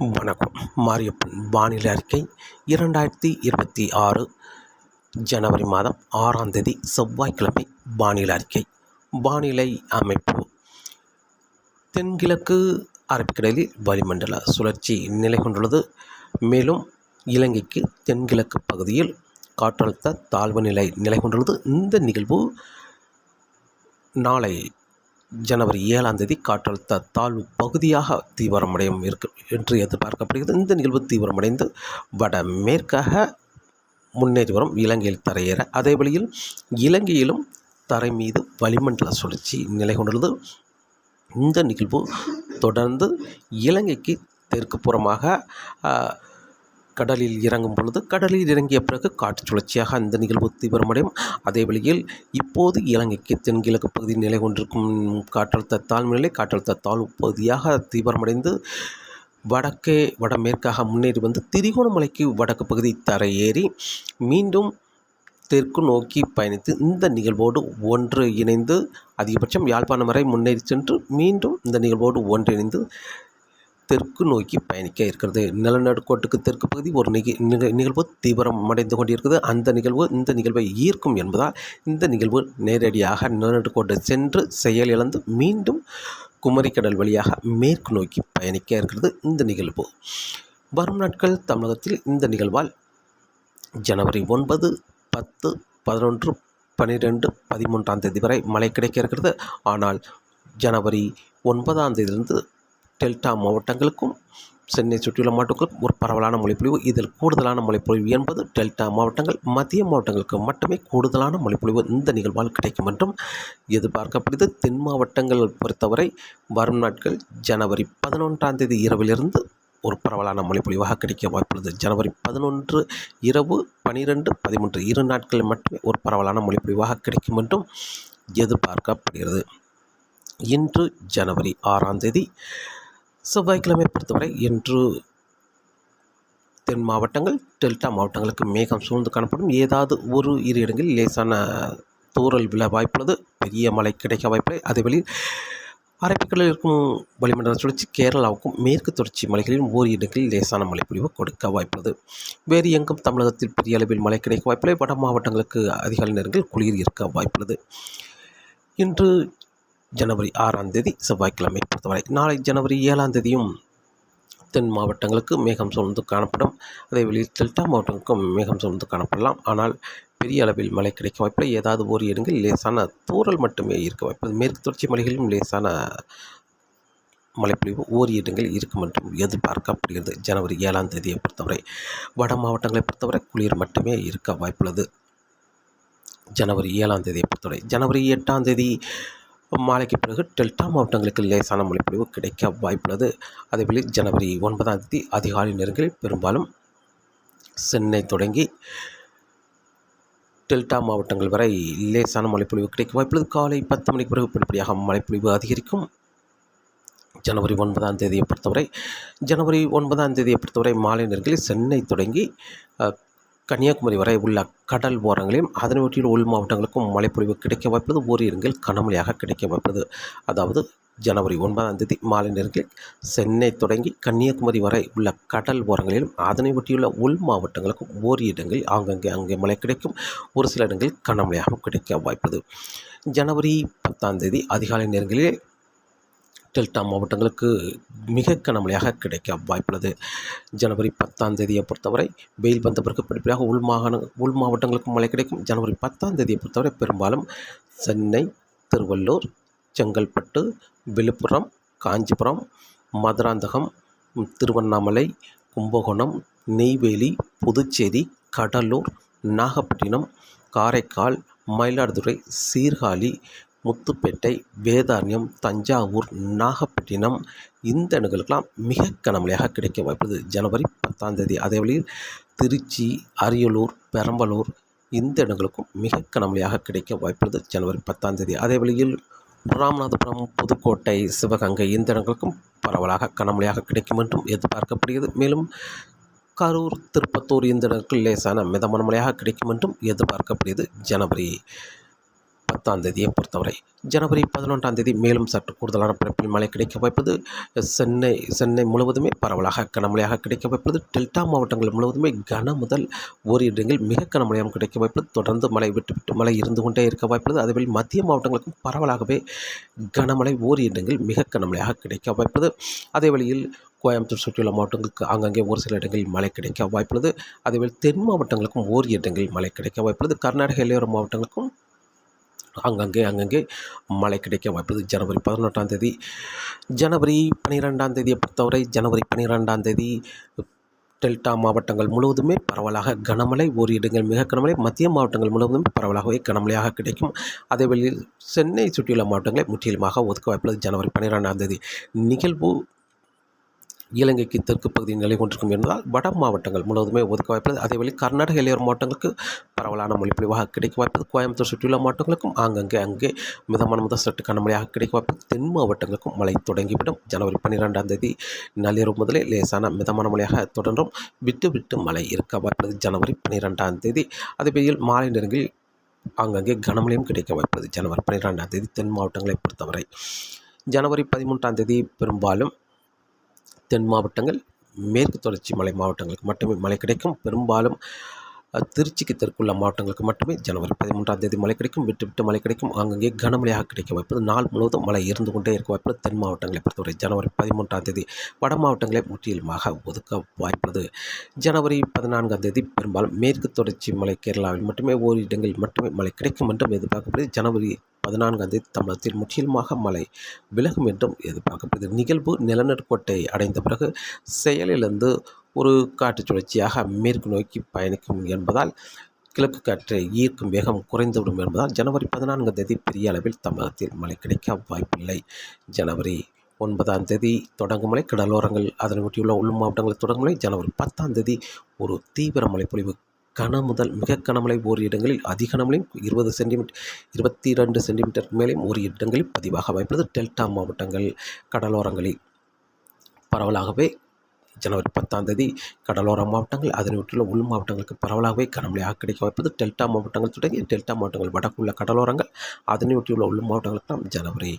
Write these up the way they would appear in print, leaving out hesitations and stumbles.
வணக்கம். மாரியப்பன் வானிலை அறிக்கை 2026 ஜனவரி மாதம் 6ஆம் தேதி செவ்வாய்க்கிழமை வானிலை அறிக்கை. வானிலை அமைப்பு: தென்கிழக்கு அரபிக்கடலில் வளிமண்டல சுழற்சி நிலை கொண்டுள்ளது. மேலும் இலங்கைக்கு தென்கிழக்கு பகுதியில் காற்றழுத்த தாழ்வு நிலை கொண்டுள்ளது. இந்த நிகழ்வு நாளை ஜனவரி 7ஆம் தேதி காற்றழுத்த தாழ்வு பகுதியாக தீவிரமடையும் என்று எதிர்பார்க்கப்படுகிறது. இந்த நிகழ்வு தீவிரமடைந்து வட மேற்காக முன்னேறி வரும் இலங்கையில் தரையேற, அதே வழியில் இலங்கையிலும் தரை மீது வளிமண்டல சுழற்சி நிலை கொண்டுள்ளது. இந்த நிகழ்வு தொடர்ந்து இலங்கைக்கு தெற்கு புறமாக கடலில் இறங்கும் பொழுது, கடலில் இறங்கிய பிறகு காற்று சுழற்சியாக அந்த நிகழ்வு தீவிரமடையும். அதே வழியில் இப்போது இலங்கைக்கு தென்கிழக்கு பகுதியில் நிலை கொண்டிருக்கும் காற்றழுத்த தாழ்வு பகுதியாக தீவிரமடைந்து வடமேற்காக முன்னேறி வந்து திரிகோணமலைக்கு வடக்கு பகுதி தரையேறி மீண்டும் தெற்கு நோக்கி பயணித்து இந்த நிகழ்வோடு ஒன்று இணைந்து அதிகபட்சம் யாழ்ப்பாணம் வரை முன்னேறி சென்று மீண்டும் இந்த நிகழ்வோடு ஒன்றிணைந்து தெற்கு நோக்கி பயணிக்க இருக்கிறது. நிலநடுக்கோட்டுக்கு தெற்கு பகுதி ஒரு நிகழ்வு தீவிரம் அடைந்து கொண்டிருக்கிறது. அந்த நிகழ்வு இந்த நிகழ்வை ஈர்க்கும் என்பதால் இந்த நிகழ்வு நேரடியாக நிலநடுக்கோட்டை சென்று செயலிழந்து மீண்டும் குமரிக்கடல் வழியாக மேற்கு நோக்கி பயணிக்க இருக்கிறது. இந்த நிகழ்வு வரும் நாட்கள் தமிழகத்தில் இந்த நிகழ்வால் ஜனவரி 9, 10, 11, 12, 13ஆம் தேதி வரை மழை கிடைக்க இருக்கிறது. ஆனால் ஜனவரி 9ஆம் தேதியிலிருந்து டெல்டா மாவட்டங்களுக்கும் சென்னை சுற்றியுள்ள மாவட்டங்களுக்கும் ஒரு பரவலான மழைப்பொழிவு. இதில் கூடுதலான மழைப்பொழிவு என்பது டெல்டா மாவட்டங்கள், மத்திய மாவட்டங்களுக்கு மட்டுமே கூடுதலான மழைப்பொழிவு இந்த நிகழ்வால் கிடைக்கும் என்றும் எதிர்பார்க்கப்படுகிறது. தென் மாவட்டங்கள் பொறுத்தவரை வரும் நாட்கள் ஜனவரி 11ஆம் தேதி இரவிலிருந்து ஒரு பரவலான மழைப்பொழிவாக கிடைக்க வாய்ப்புள்ளது. ஜனவரி 11 இரவு, 12, 13 இரு நாட்கள் மட்டுமே ஒரு பரவலான மழைப்பொழிவாக கிடைக்கும் என்றும் எதிர்பார்க்கப்படுகிறது. இன்று ஜனவரி 6ஆம் தேதி செவ்வாய்க்கிழமை பொறுத்தவரை இன்று தென் மாவட்டங்கள், டெல்டா மாவட்டங்களுக்கு மேகம் சூழ்ந்து காணப்படும். ஏதாவது ஒரு இரு இடங்களில் லேசான தூறல் விழ வாய்ப்புள்ளது. பெரிய மழை கிடைக்க வாய்ப்பில்லை. அதேவேளையில் அரபிக்கடலில் இருக்கும் வளிமண்டல சுழற்சி கேரளாவுக்கும் மேற்கு தொடர்ச்சி மலைகளிலும் ஓர் இடங்களில் லேசான மழைப்பொழிவு கொடுக்க வாய்ப்புள்ளது. வேறு எங்கும் தமிழகத்தில் பெரிய அளவில் மழை கிடைக்க வாய்ப்பில்லை. வட மாவட்டங்களுக்கு அதிகாலை நேரங்கள் குளிர் இருக்க வாய்ப்புள்ளது. இன்று ஜனவரி 6ஆம் தேதி செவ்வாய்க்கிழமை பொறுத்தவரை. நாளை ஜனவரி 7ஆம் தேதியும் தென் மாவட்டங்களுக்கு மேகம் சூழ்ந்து காணப்படும். அதே வழியில் டெல்டா மாவட்டங்களுக்கும் மேகம் சூழ்ந்து காணப்படலாம். ஆனால் பெரிய அளவில் மழை கிடைக்க வாய்ப்பில்லை. ஏதாவது ஒரு இடங்களில் லேசான தூறல் மட்டுமே இருக்க வாய்ப்பு. மேற்கு தொடர்ச்சி மலைகளிலும் லேசான மழைப்பொழிவு ஓர் இடங்களில் இருக்கும் என்றும் எதிர்பார்க்கப்படுகிறது. ஜனவரி 7ஆம் தேதியை பொறுத்தவரை வட மாவட்டங்களை பொறுத்தவரை குளிர் மட்டுமே இருக்க வாய்ப்புள்ளது. ஜனவரி 7ஆம் தேதியை பொறுத்தவரை ஜனவரி 8ஆம் தேதி மாலைக்கு பிறகு டெல்டா மாவட்டங்களுக்கு லேசான மழைப்பொழிவு கிடைக்க வாய்ப்புள்ளது. அதேவேளை ஜனவரி 9ஆம் தேதி அதிகாலை நேரங்களில் பெரும்பாலும் சென்னை தொடங்கி டெல்டா மாவட்டங்கள் வரை லேசான மழைப்பொழிவு கிடைக்க வாய்ப்புள்ளது. காலை 10 மணிக்கு பிறகு படிப்படியாக மழைப்பொழிவு அதிகரிக்கும். ஜனவரி 9ஆம் தேதியை பொறுத்தவரை மாலை நேரங்களில் சென்னை தொடங்கி கன்னியாகுமரி வரை உள்ள கடல் ஓரங்களையும் அதனை ஒட்டியுள்ள உள் மாவட்டங்களுக்கும் மழைப்பொழிவு கிடைக்க வாய்ப்புள்ளது. ஓர் இடங்கள் கனமழையாக கிடைக்க வாய்ப்புள்ளது. அதாவது ஜனவரி 9ஆம் தேதி மாலை நேரங்களில் சென்னை தொடங்கி கன்னியாகுமரி வரை உள்ள கடல் ஓரங்களிலும் அதனை ஒட்டியுள்ள உள் மாவட்டங்களுக்கும் ஓர் இடங்களில் அங்கே மழை கிடைக்கும். ஒரு சில இடங்களில் கனமழையாக கிடைக்க வாய்ப்புள்ளது. ஜனவரி 10ஆம் தேதி அதிகாலை நேரங்களிலே டெல்டா மாவட்டங்களுக்கு மிக கனமழையாக கிடைக்க வாய்ப்புள்ளது. ஜனவரி 10ஆம் தேதியை பொறுத்தவரை வெயில் வந்த பிறகு படிப்படியாக உள் மாவட்டங்களுக்கும் மழை கிடைக்கும். ஜனவரி 10ஆம் தேதியை பொறுத்தவரை பெரும்பாலும் சென்னை, திருவள்ளூர், செங்கல்பட்டு, விழுப்புரம், காஞ்சிபுரம், மதுராந்தகம், திருவண்ணாமலை, கும்பகோணம், நெய்வேலி, புதுச்சேரி, கடலூர், நாகப்பட்டினம், காரைக்கால், மயிலாடுதுறை, சீர்காழி, முத்துப்பேட்டை, வேதாரண்யம், தஞ்சாவூர், நாகப்பட்டினம் இந்த இடங்களுக்கெல்லாம் மிக கனமழையாக கிடைக்க வாய்ப்புள்ளது. ஜனவரி 10ஆம் தேதி அதே வழியில் திருச்சி, அரியலூர், பெரம்பலூர் இந்த இடங்களுக்கும் மிக கனமழையாக கிடைக்க வாய்ப்புள்ளது. ஜனவரி 10ஆம் தேதி அதே வழியில் ராமநாதபுரம், புதுக்கோட்டை, சிவகங்கை இந்த இடங்களுக்கும் பரவலாக கனமழையாக கிடைக்கும் என்றும் எதிர்பார்க்கப்படுகிறது. மேலும் கரூர், திருப்பத்தூர் இந்த இடங்களுக்கு லேசான மிதமான மழையாக கிடைக்கும் என்றும் எதிர்பார்க்கப்படுகிறது. ஜனவரி 10ஆம் தேதியை பொறுத்தவரை. ஜனவரி 11ஆம் தேதி மேலும் சற்று கூடுதலான பரப்பில் மழை கிடைக்க வாய்ப்புள்ளது. சென்னை முழுவதுமே பரவலாக கனமழையாக கிடைக்க வாய்ப்புள்ளது. டெல்டா மாவட்டங்கள் முழுவதுமே கன முதல் ஓரிரு இடங்களில் மிக கனமழையாகவும் கிடைக்க வாய்ப்புள்ளது. தொடர்ந்து மழை விட்டு மழை இருந்து கொண்டே இருக்க வாய்ப்புள்ளது. அதேபோல் மத்திய மாவட்டங்களுக்கும் பரவலாகவே கனமழை ஓரிரு இடங்களில் மிக கனமழையாக கிடைக்க வாய்ப்புள்ளது. அதே வழியில் கோயம்புத்தூர் சுற்றியுள்ள மாவட்டங்களுக்கு ஆங்காங்கே ஒரு சில இடங்களில் மழை கிடைக்க வாய்ப்புள்ளது. அதேபோல் தென் மாவட்டங்களுக்கும் ஓரிரு இடங்களில் மழை கிடைக்க வாய்ப்புள்ளது. கர்நாடக எல்லையோர மாவட்டங்களுக்கும் அங்கங்கே மழை கிடைக்க வாய்ப்புள்ளது. ஜனவரி 11ஆம் தேதி. ஜனவரி 12ஆம் தேதியை பொறுத்தவரை ஜனவரி 12ஆம் தேதி டெல்டா மாவட்டங்கள் முழுவதுமே பரவலாக கனமழை, ஓரிரு இடங்கள் மிக கனமழை, மத்திய மாவட்டங்கள் முழுவதும் பரவலாகவே கனமழையாக கிடைக்கும். அதேவேளையில் சென்னை சுற்றியுள்ள மாவட்டங்களை முற்றிலுமாக ஒதுக்க வாய்ப்புள்ளது. ஜனவரி 12ஆம் தேதி நிகழ்வு இலங்கைக்கு தெற்கு பகுதியில் நிலை கொண்டிருக்கும் என்பதால் வட மாவட்டங்கள் முழுவதுமே ஒதுக்க வாய்ப்புள்ளது. அதேவேளை கர்நாடக எல்லையோர மாவட்டங்களுக்கு பரவலான மழைப்பொழிவாக கிடைக்க வாய்ப்புள்ளது. கோயம்புத்தூர் சுற்றியுள்ள மாவட்டங்களுக்கும் அங்கே மிதமான முதல் சற்று கனமழையாக கிடைக்க வாய்ப்புள்ளது. தென் மாவட்டங்களுக்கும் மழை தொடங்கிவிடும். ஜனவரி 12ஆம் தேதி நள்ளிரவு முதலே லேசான மிதமான மழையாக தொடரும். விட்டு மழை இருக்க வாய்ப்புள்ளது. ஜனவரி 12ஆம் தேதி. அதேவேளையில் மாலை நேரங்களில் அங்கங்கே கனமழையும் கிடைக்க வாய்ப்புள்ளது. ஜனவரி 12ஆம் தேதி தென் மாவட்டங்களை பொறுத்தவரை. ஜனவரி 13ஆம் தேதி பெரும்பாலும் தென் மாவட்டங்கள், மேற்கு தொடர்ச்சி மலை மாவட்டங்களுக்கு மட்டுமே மழை கிடைக்கும். பெரும்பாலும் திருச்சிக்கு தெற்குள்ள மாவட்டங்களுக்கு மட்டுமே ஜனவரி 13ஆம் தேதி மழை கிடைக்கும். விட்டு மழை கிடைக்கும். அங்கங்கே கனமழையாக கிடைக்க வாய்ப்புள்ளது. நாள் முழுவதும் மழை இருந்து கொண்டே இருக்க வாய்ப்புள்ளது. தென் மாவட்டங்களை பொறுத்தவரை ஜனவரி 13ஆம் தேதி வட மாவட்டங்களை முற்றிலுமாக ஒதுக்க வாய்ப்புள்ளது. ஜனவரி 14ஆம் தேதி பெரும்பாலும் மேற்கு தொடர்ச்சி மலை கேரளாவில் மட்டுமே ஓரிரு இடங்களில் மட்டுமே மழை கிடைக்கும் என்றும் எதிர்பார்க்கப்படுது. ஜனவரி 14ஆம் தேதி தமிழகத்தில் முற்றிலுமாக மழை விலகும் என்றும் எதிர்பார்க்கப்படுது. நிகழ்வு நிலநடுக்கோட்டை அடைந்த பிறகு செயலிலிருந்து ஒரு காற்று சுழற்சியாக மேற்கு நோக்கி பயணிக்கும் என்பதால் கிழக்கு காற்றை ஈர்க்கும் வேகம் குறைந்துவிடும் என்பதால் ஜனவரி 14ஆம் தேதி பெரிய அளவில் தமிழகத்தில் மழை கிடைக்க வாய்ப்பில்லை. ஜனவரி 9ஆம் தேதி தொடங்கும் மழை கடலோரங்கள் அதனை ஒட்டியுள்ள உள் மாவட்டங்களில் தொடங்கும் மழை. ஜனவரி 10ஆம் தேதி ஒரு தீவிர மழைப்பொழிவு கன முதல் மிக கனமழை ஓரிரு இடங்களில் அதிக கனமழையும் 20 சென்டிமீட்டர் 22 சென்டிமீட்டர் மேலேயும் ஒரு இடங்களில் பதிவாக வாய்ப்புள்ளது. டெல்டா மாவட்டங்கள் கடலோரங்களில் பரவலாகவே ஜனவரி 10ஆம் தேதி கடலோர மாவட்டங்கள் அதனை ஒட்டியுள்ள உள் மாவட்டங்களுக்கு பரவலாகவே கனமழையாக கிடைக்க வாய்ப்பது. டெல்டா மாவட்டங்கள் தொடங்கி டெல்டா மாவட்டங்கள் வடக்குள்ள கடலோரங்கள் அதனை ஒட்டியுள்ள உள் மாவட்டங்களுக்கெல்லாம் ஜனவரி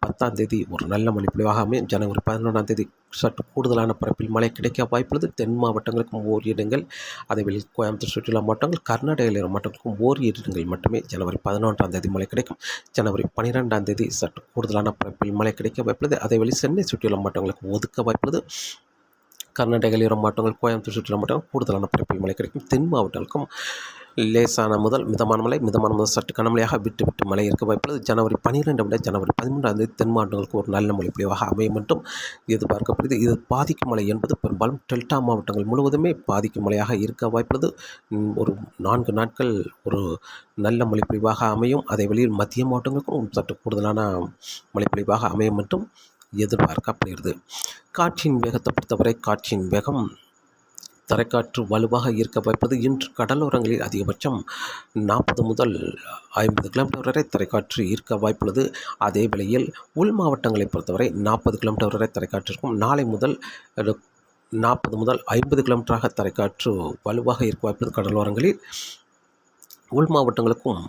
10ஆம் தேதி ஒரு நல்ல மழை பொழிவாக அமையும். ஜனவரி 11ஆம் தேதி சற்று கூடுதலான பரப்பில் மழை கிடைக்க வாய்ப்புள்ளது. தென் மாவட்டங்களுக்கும் ஓரிரு இடங்கள், அதேவேளை கோயம்புத்தூர் சுற்றுலா மாவட்டங்கள், கர்நாடக எல்லையோர மாவட்டங்களுக்கும் ஓரிரு இடங்கள் மட்டுமே ஜனவரி 11ஆம் தேதி மழை கிடைக்கும். ஜனவரி 12ஆம் தேதி சற்று கூடுதலான பரப்பில் மழை கிடைக்க வாய்ப்புள்ளது. அதேவேளை சென்னை சுற்றுலா மாவட்டங்களுக்கு ஒதுக்க வாய்ப்புள்ளது. கர்நாடக எல்லையோர மாவட்டங்கள், கோயம்புத்தூர் சுற்றுலா மாவட்டங்கள் கூடுதலான பரப்பில் மழை கிடைக்கும். தென் மாவட்டங்களுக்கும் லேசான முதல் மிதமான முதல் சற்று கனமழையாக விட்டு மழை இருக்க வாய்ப்புள்ளது. ஜனவரி 12 விட ஜனவரி 13ஆம் தேதி தென் மாவட்டங்களுக்கு ஒரு நல்ல மழை பொழிவாக அமையும் என்றும் எதிர்பார்க்கப்படுது. இது பாதிக்கும் மழை என்பது பெரும்பாலும் டெல்டா மாவட்டங்கள் முழுவதுமே பாதிக்கும் மழையாக இருக்க வாய்ப்புள்ளது. ஒரு 4 நாட்கள் ஒரு நல்ல மழை பொழிவாக அமையும். அதே வழியில் மத்திய மாவட்டங்களுக்கும் சற்று கூடுதலான மழை பொழிவாக அமையும் என்றும் எதிர்பார்க்கப்படுகிறது. காற்றின் வேகத்தை பொறுத்தவரை காற்றின் வேகம் தரைக்காற்று வலுவாக ஈர்க்க வாய்ப்பது. இன்று கடலோரங்களில் அதிகபட்சம் 40 முதல் 50 கிலோமீட்டர் வரை தரைக்காற்று ஈர்க்க வாய்ப்புள்ளது. அதே வேளையில் உள் மாவட்டங்களை பொறுத்தவரை 40 கிலோமீட்டர் வரை தரைக்காற்று இருக்கும். நாளை முதல் 40 முதல் 50 கிலோமீட்டராக தரைக்காற்று வலுவாக ஈர்க்க வாய்ப்புள்ளது. கடலோரங்களில் உள் மாவட்டங்களுக்கும்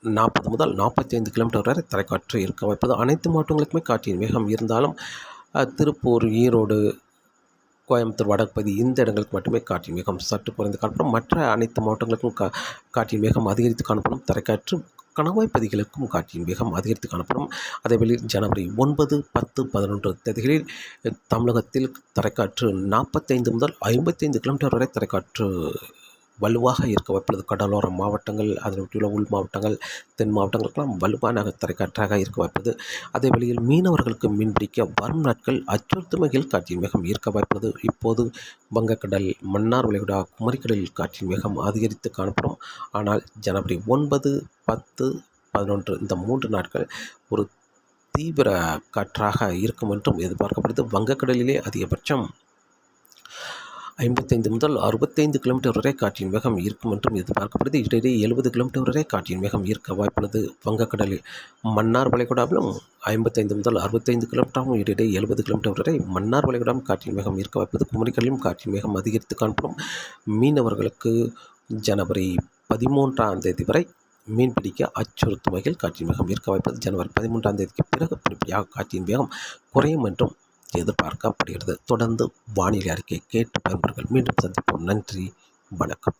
40 முதல் 45 கிலோமீட்டர் வரை தரைக்காற்று இருக்க வாய்ப்பது. அனைத்து மாவட்டங்களுக்குமே காற்றின் வேகம் இருந்தாலும் திருப்பூர், ஈரோடு, கோயம்புத்தூர் வடப்பகுதி இந்த இடங்களுக்கு மட்டுமே காற்றின் வேகம் சற்று குறைந்து காணப்படும். மற்ற அனைத்து மாவட்டங்களுக்கும் காற்றின் வேகம் அதிகரித்து காணப்படும். தரைக்காற்று கணவாய் பகுதிகளுக்கும் காற்றின் வேகம் அதிகரித்து காணப்படும். அதேவேளை ஜனவரி 9, 10, 11 தேதிகளில் தமிழகத்தில் தரைக்காற்று 45 முதல் 55 கிலோமீட்டர் வரை தரைக்காற்று வலுவாக இருக்க வாய்ப்புள்ளது. கடலோர மாவட்டங்கள் அதனை ஒட்டியுள்ள உள் மாவட்டங்கள் தென் மாவட்டங்களுக்கெல்லாம் வலுவான தரைக்காற்றாக இருக்க வாய்ப்புள்ளது. அதே வேளையில் மீனவர்களுக்கு மீன்பிடிக்க வரும் நாட்கள் அச்சுறுத்தும் வகையில் காற்றின் வேகம் ஈர்க்க வாய்ப்புள்ளது. இப்போது வங்கக்கடல், மன்னார் வளைகுடா, குமரிக்கடலில் காற்றின் வேகம் அதிகரித்து காணப்படும். ஆனால் ஜனவரி 9, 10, 11 இந்த 3 நாட்கள் ஒரு தீவிர காற்றாக இருக்கும் என்றும் எதிர்பார்க்கப்படுது. வங்கக்கடலிலே அதிகபட்சம் 55 முதல் 65 கிலோமீட்டர் வரை காற்றின் வேகம் இருக்கும் என்றும் எதிர்பார்க்கப்படுது. இடையே 70 கிலோமீட்டர் வரை காற்றின் வேகம் ஈர்க்க வாய்ப்புள்ளது. வங்கக்கடலில் மன்னார் வளைகுடாவிலும் 55 முதல் 65 கிலோமீட்டரும் இடையே 70 கிலோமீட்டர் வரை மன்னார் வளைகுடாவும் காற்றின் வேகம் ஈர்க்க வாய்ப்புள்ளது. குமரிக்கடலிலும் காற்றின் வேகம் அதிகரித்து காணப்படும். மீனவர்களுக்கு ஜனவரி 13ஆம் தேதி வரை மீன்பிடிக்க அச்சுறுத்தும் வகையில் காற்றின் வேகம் இருக்க வாய்ப்பது. ஜனவரி 13ஆம் தேதிக்கு பிறகு படிப்படியாக காற்றின் வேகம் குறையும் என்றும் எதிர்பார்க்கப்படுகிறது. தொடர்ந்து வானிலை அறிக்கை கேட்டு பயன்படுங்கள். மீண்டும் சந்திப்போம். நன்றி, வணக்கம்.